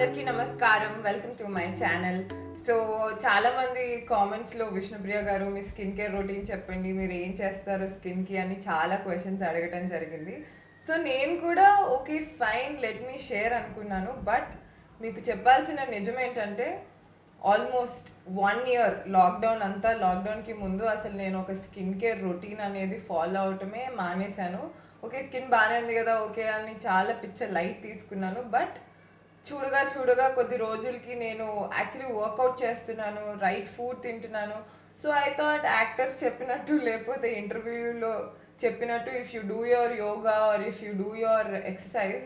అందరికీ నమస్కారం. Welcome to my channel. So చాలా మంది కామెంట్స్లో విష్ణుప్రియ గారు మీ స్కిన్ కేర్ రొటీన్ చెప్పండి, మీరు ఏం చేస్తారు స్కిన్కి అని చాలా క్వశ్చన్స్ అడగటం జరిగింది. సో నేను కూడా okay fine let me share అనుకున్నాను. బట్ మీకు చెప్పాల్సిన నిజం ఏంటంటే ఆల్మోస్ట్ 1 ఇయర్ లాక్డౌన్కి ముందు అసలు నేను ఒక స్కిన్ కేర్ రొటీన్ అనేది ఫాలో అవటమే మానేశాను. ఓకే స్కిన్ బాగానే ఉంది కదా ఓకే అని చాలా లైట్ తీసుకున్నాను. బట్ చూడగా కొద్ది రోజులకి నేను యాక్చువల్లీ వర్కౌట్ చేస్తున్నాను, రైట్ ఫుడ్ తింటున్నాను. సో ఐ థాట్ యాక్టర్స్ చెప్పినట్టు లేకపోతే ఇంటర్వ్యూలో చెప్పినట్టు if you do your yoga or if you do your exercise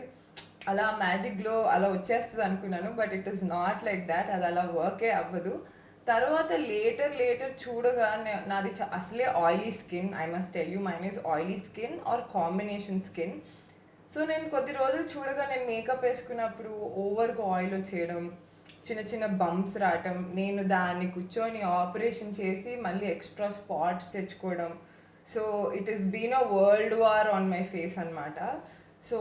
అలా మ్యాజిక్ గ్లో అలా వచ్చేస్తుంది అనుకున్నాను. But it is not like that. అది అలా వర్కే అవ్వదు. తర్వాత లేటర్ చూడగా నాది అసలే oily skin. I must tell you mine is oily skin or combination skin. సో నేను కొద్ది రోజులు చూడగా నేను మేకప్ వేసుకున్నప్పుడు ఓవర్గా ఆయిల్ వచ్చేయడం, చిన్న బంప్స్ రావటం, నేను దాన్ని కూర్చొని ఆపరేషన్ చేసి మళ్ళీ ఎక్స్ట్రా స్పాట్స్ తెచ్చుకోవడం. So it is been a world war on my face అనమాట. సో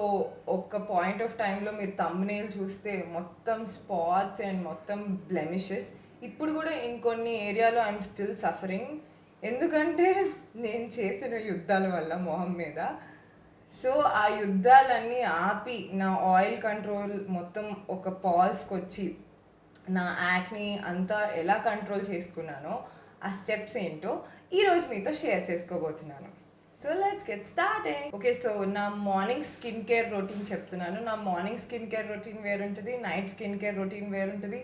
ఒక పాయింట్ ఆఫ్ టైంలో మీరు థంబ్నెయిల్ చూస్తే మొత్తం స్పాట్స్ అండ్ మొత్తం బ్లెమిషెస్. ఇప్పుడు కూడా ఇంకొన్ని ఏరియాలో ఐఎమ్ స్టిల్ సఫరింగ్, ఎందుకంటే నేను చేసిన యుద్ధాల వల్ల మొహం మీద. సో ఆ యుద్ధాలన్నీ ఆపి నా ఆయిల్ కంట్రోల్ మొత్తం ఒక పాజ్కి వచ్చి నా యాక్ని అంతా ఎలా కంట్రోల్ చేసుకున్నానో ఆ స్టెప్స్ ఏంటో ఈరోజు మీతో షేర్ చేసుకోబోతున్నాను. So let's get started. Okay, so నా మార్నింగ్ స్కిన్ కేర్ రొటీన్ చెప్తున్నాను. నా మార్నింగ్ స్కిన్ కేర్ రొటీన్ వేరుంటుంది, నైట్ స్కిన్ కేర్ రొటీన్ వేరుంటుంది,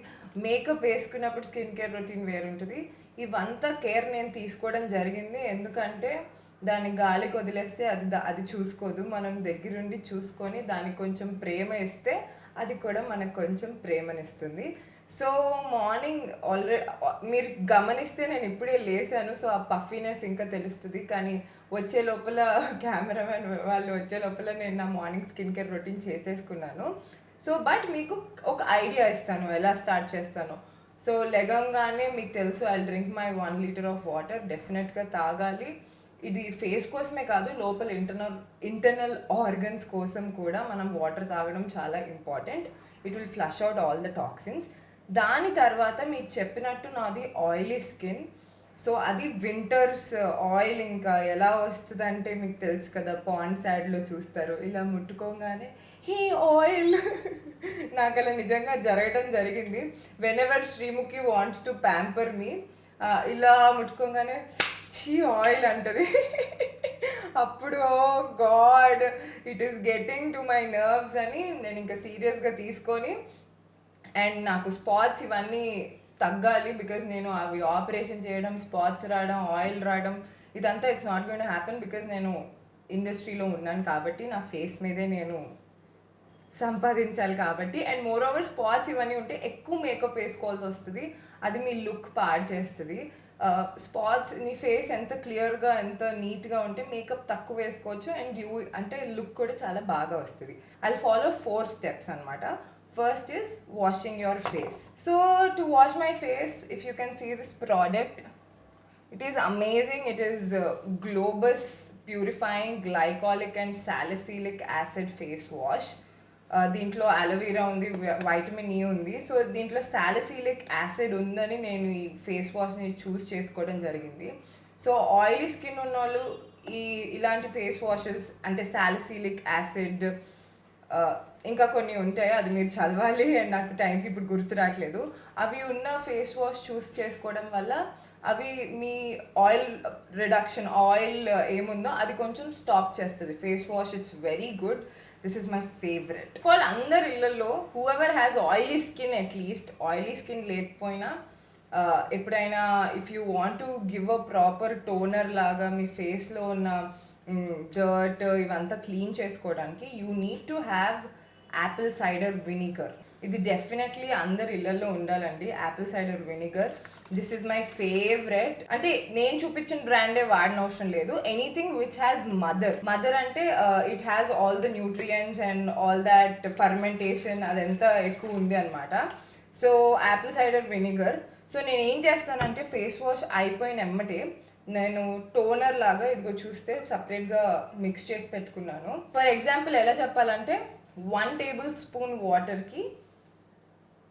మేకప్ వేసుకున్నప్పుడు స్కిన్ కేర్ రొటీన్ వేరుంటుంది. ఇవంతా కేర్ నేను తీసుకోవడం జరిగింది, ఎందుకంటే దాన్ని గాలికి వదిలేస్తే అది చూసుకోదు. మనం దగ్గరుండి చూసుకొని దానికి కొంచెం ప్రేమ ఇస్తే అది కూడా మనకు కొంచెం ప్రేమనిస్తుంది. సో మార్నింగ్ ఆల్రెడీ మీరు గమనిస్తే నేను ఇప్పుడే లేసాను. సో ఆ పఫీనెస్ ఇంకా తెలుస్తుంది, కానీ వచ్చే లోపల కెమెరామెన్ వాళ్ళు వచ్చే లోపల నేను నా మార్నింగ్ స్కిన్ కేర్ రొటీన్ చేసేసుకున్నాను. సో బట్ మీకు ఒక ఐడియా ఇస్తాను ఎలా స్టార్ట్ చేస్తాను. సో లెగంగానే మీకు తెలుసు I drink my 1 litre of water. డెఫినెట్గా తాగాలి. ఇది ఫేస్ కోసమే కాదు, లోపల ఇంటర్నల్ ఆర్గన్స్ కోసం కూడా మనం వాటర్ తాగడం చాలా important. It will flush out all the toxins. దాని తర్వాత మీకు చెప్పినట్టు నాది ఆయిలీ స్కిన్. సో అది వింటర్స్ ఆయిల్ ఇంకా ఎలా వస్తుందంటే మీకు తెలుసు కదా, పాండ్స్ యాడ్లో చూస్తారు ఇలా ముట్టుకోగానే హీ ఆయిల్. నాకు అలా నిజంగా జరగడం జరిగింది. Whenever Srimukhi wants to pamper me, ఇలా ముట్టుకోగానే చీ ఆయిల్ అంటది. అప్పుడు oh god it is getting to my nerves అని నేను ఇంకా సీరియస్గా తీసుకొని, అండ్ నాకు స్పాట్స్ ఇవన్నీ తగ్గాలి బికాజ్ నేను అవి ఆపరేషన్ చేయడం, స్పాట్స్ రావడం, ఆయిల్ రావడం ఇదంతా it's not going to happen because నేను ఇండస్ట్రీలో ఉన్నాను కాబట్టి, నా ఫేస్ మీదే నేను సంపాదించాలి కాబట్టి. అండ్ మోర్ ఓవర్ స్పాట్స్ ఇవన్నీ ఉంటే ఎక్కువ మేకప్ వేసుకోవాల్సి వస్తుంది, అది మీ లుక్ పాడు చేస్తుంది. స్పాట్స్ నీ ఫేస్ ఎంత క్లియర్గా ఎంత నీట్గా ఉంటే మేకప్ తక్కువ వేసుకోవచ్చు అండ్ అంటే లుక్ కూడా చాలా బాగా వస్తుంది. ఐ ఫాలో 4 స్టెప్స్ అనమాట. First is washing your face. So to wash my face, if you can see this product, it is amazing. It is Globus purifying glycolic and salicylic acid face wash. దీంట్లో aloe vera ఉంది, vitamin E ఉంది. So దీంట్లో salicylic acid ఉందని నేను ఈ face వాష్ని చూస్ చేసుకోవడం జరిగింది. So oily skin ఉన్న వాళ్ళు ఇలాంటి ఫేస్ వాషెస్ అంటే సాలిసిలిక్ యాసిడ్ ఇంకా కొన్ని ఉంటాయి, అది మీరు చదవాలి అండ్ నాకు టైంకి ఇప్పుడు గుర్తు రావట్లేదు. అవి ఉన్న ఫేస్ వాష్ చూస్ చేసుకోవడం వల్ల అవి మీ ఆయిల్ రిడక్షన్, ఆయిల్ ఏముందో అది కొంచెం స్టాప్ చేస్తుంది. Face wash it's very good. This is my favourite. For అందరి ఇళ్ళల్లో who ever has oily skin, at least oily skin లేకపోయినా ఎప్పుడైనా if you want to give a proper toner లాగా మీ ఫేస్లో ఉన్న డర్ట్ ఇవంతా క్లీన్ చేసుకోవడానికి you need to have Apple cider vinegar. ఇది డెఫినెట్లీ అందరి ఇళ్ళల్లో ఉండాలండి, Apple cider vinegar. This is my favourite. అంటే నేను చూపించిన బ్రాండే వాడిన అవసరం లేదు. ఎనీథింగ్ విచ్ హ్యాస్ మదర్ అంటే it has all the nutrients and all that fermentation అదంతా ఎక్కువ ఉంది అనమాట. So Apple cider vinegar. So నేను ఏం చేస్తానంటే ఫేస్ వాష్ అయిపోయిన ఎమ్మటే నేను టోనర్ లాగా ఇదిగో చూస్తే సపరేట్గా మిక్స్ చేసి పెట్టుకున్నాను. ఫర్ ఎగ్జాంపుల్ ఎలా చెప్పాలంటే 1 టేబుల్ స్పూన్ వాటర్కి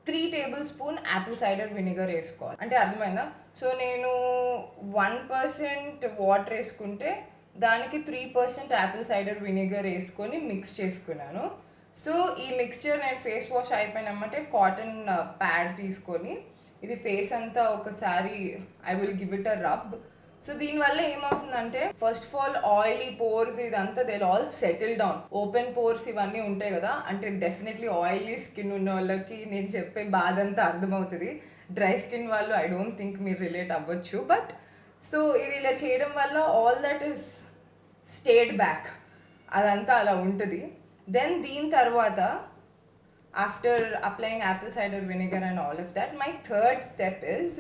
3 table spoon Apple cider vinegar వేసుకోవాలి. అంటే అర్థమైందా? సో నేను 1% వాటర్ వేసుకుంటే దానికి 3% యాపిల్ సైడర్ వినిగర్ వేసుకొని మిక్స్ చేసుకున్నాను. సో ఈ మిక్స్చర్ నేను ఫేస్ వాష్ అయిపోయినమ్మంటే కాటన్ ప్యాడ్ తీసుకొని ఇది ఫేస్ అంతా ఒకసారి I will give it a rub. So దీనివల్ల ఏమవుతుందంటే first of all oily pores ఇదంతా they all settle down. Open pores ఇవన్నీ ఉంటాయి కదా, అంటే డెఫినెట్లీ ఆయిలీ స్కిన్ ఉన్న వాళ్ళకి నేను చెప్పే బాధ అంతా అర్థమవుతుంది. డ్రై స్కిన్ వాళ్ళు ఐ డోంట్ థింక్ మీరు రిలేట్ అవ్వచ్చు. బట్ సో ఇది ఇలా చేయడం వల్ల all that is stayed back, అదంతా అలా ఉంటుంది. దెన్ దీని తర్వాత after applying apple cider vinegar and all of that, my third step is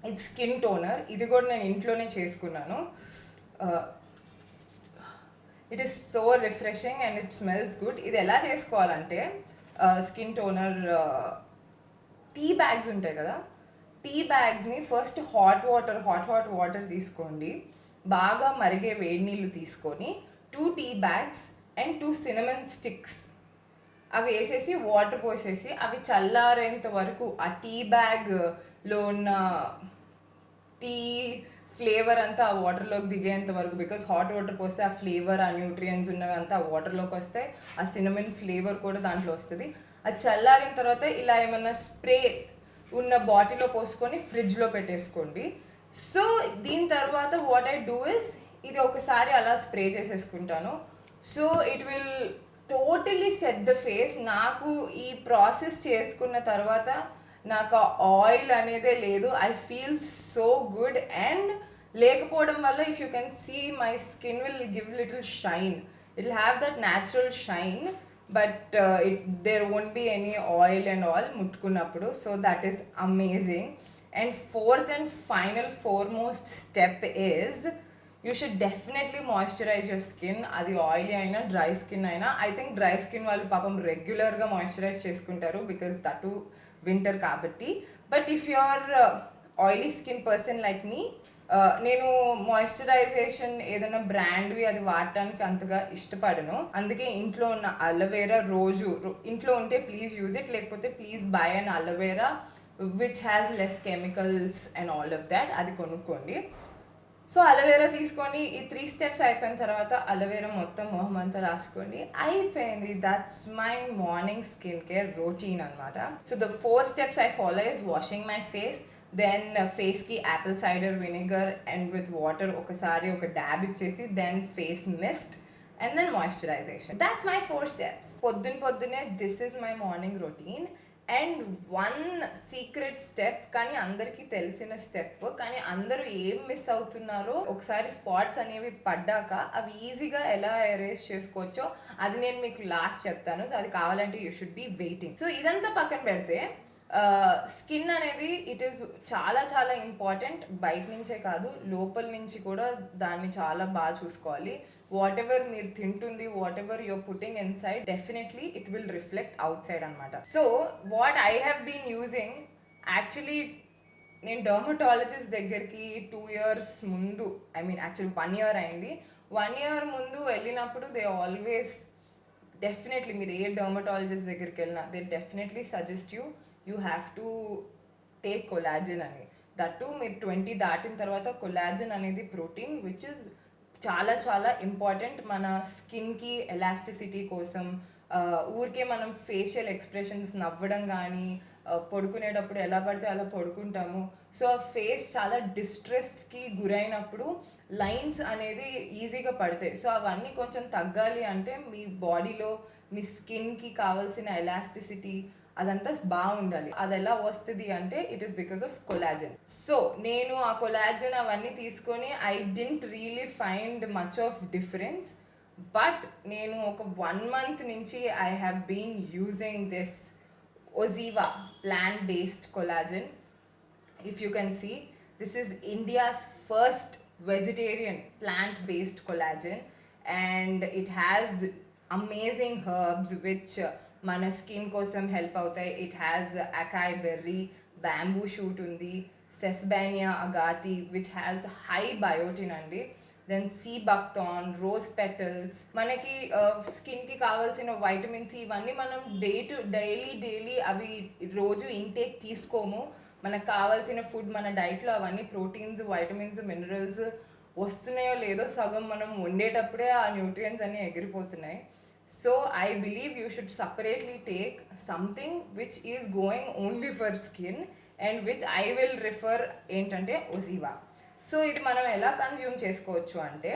ఇది స్కిన్ టోనర్. ఇది కూడా నేను ఇంట్లోనే చేసుకున్నాను. It is so refreshing and it smells good. ఇది ఎలా చేసుకోవాలంటే స్కిన్ టోనర్ టీ బ్యాగ్స్ ఉంటాయి కదా, టీ బ్యాగ్స్ని ఫస్ట్ హాట్ వాటర్ తీసుకోండి. బాగా మరిగే వేడి నీళ్ళు తీసుకొని 2 tea bags and 2 cinnamon sticks అవి వేసేసి వాటర్ పోసేసి అవి చల్లారేంత వరకు ఆ టీ బ్యాగ్లో ఉన్న టీ ఫ్లేవర్ అంతా ఆ వాటర్లోకి దిగేంత వరకు, బికాస్ హాట్ వాటర్ పోస్తే ఆ ఫ్లేవర్ ఆ న్యూట్రియన్స్ ఉన్నవి అంతా ఆ వాటర్లోకి వస్తాయి, ఆ సినమన్ ఫ్లేవర్ కూడా దాంట్లో వస్తుంది. అది చల్లారిన తర్వాత ఇలా ఏమన్నా స్ప్రే ఉన్న బాటిల్లో పోసుకొని ఫ్రిడ్జ్లో పెట్టేసుకోండి. సో దీని తర్వాత వాట్ ఐ డూ ఇస్ ఇది ఒకసారి అలా స్ప్రే చేసేసుకుంటాను. So it will totally set the face. నాకు ఈ ప్రాసెస్ చేసుకున్న తర్వాత నాకు ఆయిల్ అనేదే లేదు. I feel so good. And లేకపోవడం వల్ల if you can see my skin will give little shine. It will have that natural shine, but there won't be any oil and all ముట్టుకున్నప్పుడు. So that is amazing. And fourth and final foremost step is you should definitely moisturise your skin. అది oily అయినా dry skin అయినా. I think dry skin వాళ్ళు పాపం రెగ్యులర్గా moisturise చేసుకుంటారు because that winter కాబట్టి. But if you are oily skin person like me, నేను moisturisation ఏదైనా బ్రాండ్వి అది వాడటానికి అంతగా ఇష్టపడను. అందుకే ఇంట్లో ఉన్న అలోవెరా రోజు ఇంట్లో ఉంటే ప్లీజ్ యూజ్ ఇట్, లేకపోతే please by an aloe vera which has less chemicals and all of that, అది కొనుక్కోండి. సో అలోవెరా తీసుకొని ఈ 3 స్టెప్స్ అయిపోయిన తర్వాత అలోవెరా మొత్తం మొహం అంతా రాసుకోండి, అయిపోయింది. That's my morning skin care routine అనమాట. So the 4 steps I follow is washing my face, then ఫేస్కి apple cider vinegar and with water ఒకసారి ఒక డాబ్ ఇచ్చేసి, then face mist and then moisturisation. That's my 4 steps. పొద్దున్నే this is my morning routine. And 1 secret step, కానీ అందరికీ తెలిసిన step, కానీ అందరూ ఏం మిస్ అవుతున్నారో, ఒకసారి స్పాట్స్ అనేవి పడ్డాక అవి ఈజీగా ఎలా ఎరేజ్ చేసుకోవచ్చో అది నేను మీకు లాస్ట్ చెప్తాను. సో అది కావాలంటే you should be waiting. So ఇదంతా పక్కన పెడితే స్కిన్ అనేది ఇట్ ఈస్ చాలా చాలా ఇంపార్టెంట్. బయట నుంచే కాదు లోపల నుంచి కూడా దాన్ని చాలా బాగా చూసుకోవాలి. వాట్ ఎవర్ మీరు తింటుంది, whatever you're putting inside, definitely it will reflect outside అనమాట. So what I have been using, actually నేను డర్మటాలజిస్ట్ దగ్గరికి 2 years ముందు, ఐ మీన్ యాక్చువల్లీ 1 year అయింది. 1 year ముందు వెళ్ళినప్పుడు దే ఆల్వేస్ డెఫినెట్లీ మీరు ఏ డర్మటాలజిస్ట్ దగ్గరికి వెళ్ళినా they definitely suggest you have to take collagen అని. దట్టు మీరు 20 దాటిన తర్వాత కొలాజన్ అనేది ప్రోటీన్ విచ్ ఇస్ చాలా చాలా ఇంపార్టెంట్ మన స్కిన్కి ఎలాస్టిసిటీ కోసం. ఊరికే మనం ఫేషియల్ ఎక్స్ప్రెషన్స్ నవ్వడం కానీ పడుకునేటప్పుడు ఎలా పడితే అలా పడుకుంటాము. సో ఆ ఫేస్ చాలా డిస్ట్రెస్కి గురైనప్పుడు లైన్స్ అనేది ఈజీగా పడతాయి. సో అవన్నీ కొంచెం తగ్గాలి అంటే మీ బాడీలో మీ స్కిన్కి కావాల్సిన ఎలాస్టిసిటీ అదంతా బాగుండాలి. అది ఎలా వస్తుంది అంటే it is because of collagen. So నేను ఆ కొలాజన్ అవన్నీ తీసుకొని I didn't really find much of difference. But నేను ఒక 1 month నుంచి I have been using this Oziva plant-based collagen. If you can see, this is India's first vegetarian plant-based collagen, and it has amazing herbs which మన skin కోసం help అవుతాయి. It has acai berry, bamboo shoot ఉంది, సెస్బానియా Agatti which has high biotin అండి. Then see బక్థాన్, rose petals, మనకి స్కిన్కి కావాల్సిన vitamin C, ఇవన్నీ మనం డైలీ అవి రోజు ఇంటేక్ తీసుకోము. మనకు కావాల్సిన ఫుడ్ మన డైట్లో అవన్నీ ప్రోటీన్స్, వైటమిన్స్, మినరల్స్ వస్తున్నాయో లేదో సగం మనం వండేటప్పుడే ఆ న్యూట్రియంట్స్ అన్నీ ఎగిరిపోతున్నాయి. So I believe you should separately take something which is going only for skin and which I will refer ఏంటంటే ఒజీవా. సో ఇది మనం ఎలా కన్జ్యూమ్ చేసుకోవచ్చు అంటే,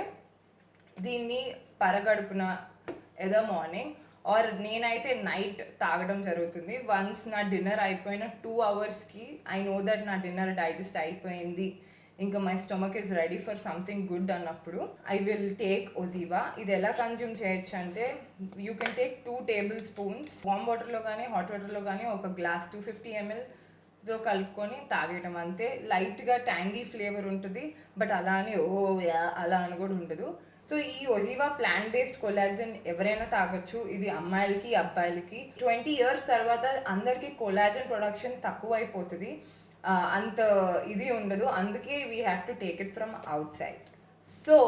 దీన్ని పరగడుపున ఏదో మార్నింగ్ ఆర్ నేనైతే నైట్ తాగడం జరుగుతుంది. వన్స్ నా డిన్నర్ అయిపోయిన 2 అవర్స్కి ఐ నో దట్ నా డిన్నర్ డైజెస్ట్ అయిపోయింది, ఇంకా my stomach is ready for something good అన్నప్పుడు ఐ విల్ టేక్ ఒజీవా. ఇది ఎలా కన్జ్యూమ్ చేయొచ్చు అంటే, you can take 2 table spoons warm వాటర్లో కానీ హాట్ వాటర్లో కానీ ఒక గ్లాస్ 250 ml కలుపుకొని తాగేయటం అంతే. లైట్గా ట్యాంగీ ఫ్లేవర్ ఉంటుంది, బట్ అలా అని అలా అని కూడా ఉండదు. సో ఈ ఒజీవా ప్లాంట్ బేస్డ్ కొలాజన్ ఎవరైనా తాగొచ్చు. ఇది అమ్మాయిలకి అబ్బాయిలకి. 20 years తర్వాత అందరికీ కొలాజన్ ప్రొడక్షన్ తక్కువ అయిపోతుంది, అంత ఇది ఉండదు. అందుకే we have to take it from outside. So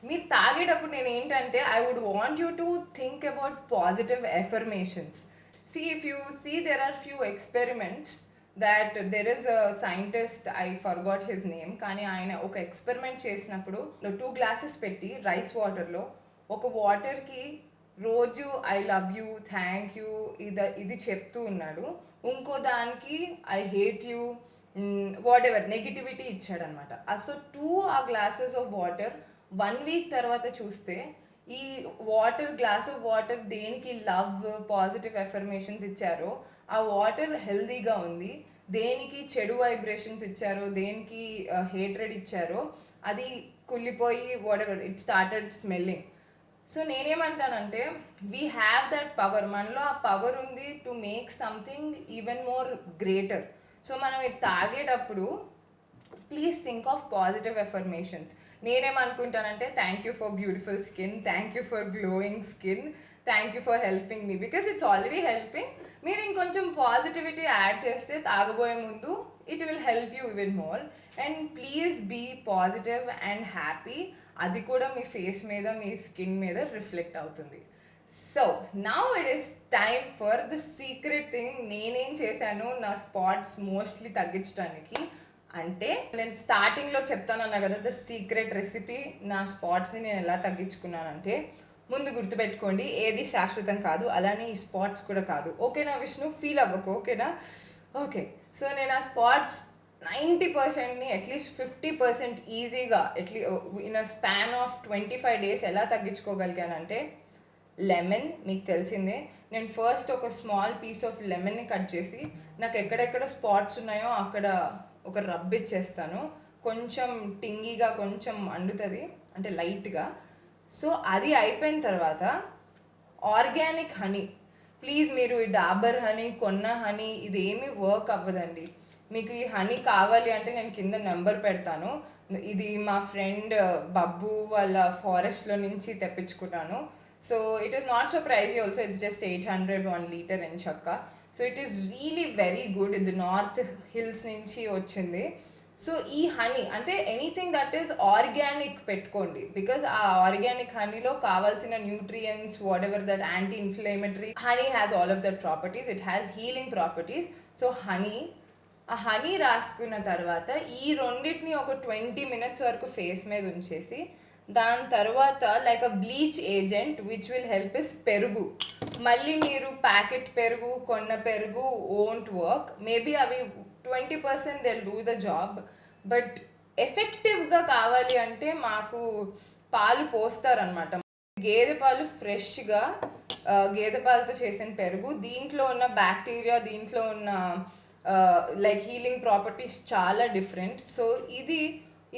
మీరు తాగేటప్పుడు నేను ఏంటంటే, I would want you to think about positive affirmations. See, if you see, there are few experiments that there is a scientist, I forgot his name, కానీ ఆయన ఒక experiment చేసినప్పుడు 2 glasses పెట్టి rice వాటర్లో ఒక వాటర్కి రోజు I love you, thank you ఇది చెప్తూ ఉన్నాడు. ఇంకో దానికి I hate you, whatever negativity ఇచ్చాడనమాట. So 2 glasses of water 1 week తర్వాత చూస్తే ఈ గ్లాస్ ఆఫ్ వాటర్ దేనికి లవ్, పాజిటివ్ ఎఫర్మేషన్స్ ఇచ్చారో ఆ వాటర్ హెల్దీగా ఉంది. దేనికి చెడు వైబ్రేషన్స్ ఇచ్చారో, దేనికి హేట్రెడ్ ఇచ్చారో అది కుళ్ళిపోయి whatever it started smelling. So నేనేమంటానంటే, వీ హ్యావ్ దట్ పవర్, మనలో ఆ పవర్ ఉంది to make something even more greater. So మనం ఇది తాగేటప్పుడు please think of positive affirmations. నేనేమనుకుంటానంటే, thank you for beautiful skin, thank you for glowing skin, thank you for helping me, because it's already helping. మీరు ఇంకొంచెం positivity add చేస్తే తాగబోయే ముందు it will help you even more. And please be positive and happy. అది కూడా మీ face మీద, మీ స్కిన్ మీద రిఫ్లెక్ట్ అవుతుంది. So now it is time for the secret thing. నేనేం చేశాను నా స్పాట్స్ మోస్ట్లీ తగ్గించడానికి అంటే, నేను స్టార్టింగ్లో చెప్తానన్నా కదా ద సీక్రెట్ రెసిపీ. నా స్పాట్స్ని నేను ఎలా తగ్గించుకున్నానంటే, ముందు గుర్తుపెట్టుకోండి, ఏది శాశ్వతం కాదు, అలానే ఈ స్పాట్స్ కూడా కాదు. ఓకేనా విష్ణు? ఫీల్ అవ్వకు, ఓకేనా? ఓకే. సో నేను ఆ స్పాట్స్ 90%ని అట్లీస్ట్ 50% ఈజీగా in a span of 25 days ఎలా తగ్గించుకోగలిగానంటే, లెమన్ మీకు తెలిసిందే. నేను ఫస్ట్ ఒక స్మాల్ పీస్ ఆఫ్ లెమన్ని కట్ చేసి నాకు ఎక్కడెక్కడ స్పాట్స్ ఉన్నాయో అక్కడ ఒక రబ్ ఇచ్చేస్తాను. కొంచెం టింగీగా, కొంచెం అండుతుంది అంటే లైట్గా. సో అది అయిపోయిన తర్వాత ఆర్గానిక్ హనీ, ప్లీజ్ మీరు ఈ డాబర్ హనీ, కొన్న హనీ ఇదేమీ వర్క్ అవ్వదండి. మీకు ఈ హనీ కావాలి అంటే నేను కింద నెంబర్ పెడతాను. ఇది మా ఫ్రెండ్ బబ్బు వాళ్ళ ఫారెస్ట్లో నుంచి తెప్పించుకున్నాను. So it is not so pricey also, it's just 800 1 liter అని చక్క. So it is really very good. ఇది నార్త్ హిల్స్ నుంచి వచ్చింది. సో ఈ హనీ అంటే ఎనీథింగ్ దట్ ఈస్ ఆర్గానిక్ పెట్టుకోండి, బికాజ్ ఆ ఆర్గానిక్ హనీలో కావాల్సిన nutrients, whatever that anti inflammatory, honey has all of that properties, it has healing properties. So ఆ హనీ రాసుకున్న తర్వాత ఈ రెండింటిని ఒక 20 minutes వరకు ఫేస్ మీద ఉంచేసి, దాని తర్వాత like a bleach agent which will help is పెరుగు. మళ్ళీ మీరు ప్యాకెట్ పెరుగు, కొన్న పెరుగు ఓంట్ వర్క్. మేబీ అవి 20% they'll do the job, but ఎఫెక్టివ్గా కావాలి అంటే మాకు పాలు పోస్తారనమాట. గేదె పాలు ఫ్రెష్గా, గేదె పాలతో చేసిన పెరుగు, దీంట్లో ఉన్న బ్యాక్టీరియా, దీంట్లో ఉన్న లైక్ హీలింగ్ ప్రాపర్టీస్ చాలా డిఫరెంట్. సో ఇది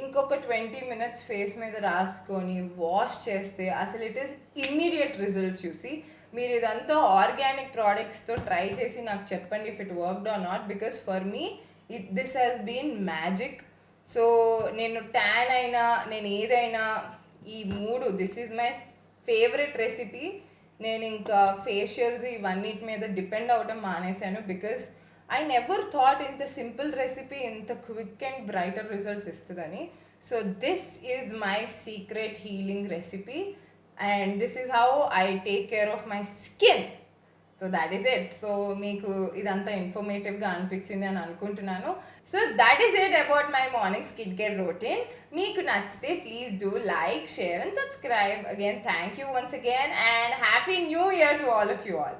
ఇంకొక 20 minutes ఫేస్ మీద రాసుకొని వాష్ చేస్తే అసలు ఇట్ ఈస్ ఇమ్మీడియట్ రిజల్ట్స్. చూసి మీరు ఇదంతా ఆర్గానిక్ ప్రోడక్ట్స్తో ట్రై చేసి నాకు చెప్పండి if it worked or not, because for me this has been magic. So నేను ట్యాన్ అయినా, నేను ఏదైనా, ఈ 3 this is my favourite recipe. నేను ఇంకా ఫేషియల్స్ ఇవన్నిటి మీద డిపెండ్ అవటం మానేశాను, బికాస్ ఐ నెవర్ థాట్ ఇంత సింపుల్ రెసిపీ ఇంత క్విక్ అండ్ బ్రైటర్ రిజల్ట్స్ ఇస్తుందని. So this is my secret healing recipe and this is how I take care of my skin. So that is it. So మీకు ఇదంతా ఇన్ఫర్మేటివ్గా అనిపించింది అని అనుకుంటున్నాను. So that is it about my morning skin care routine. మీకు నచ్చితే please do like, share and subscribe. Again thank you once again and happy new year to all of you all.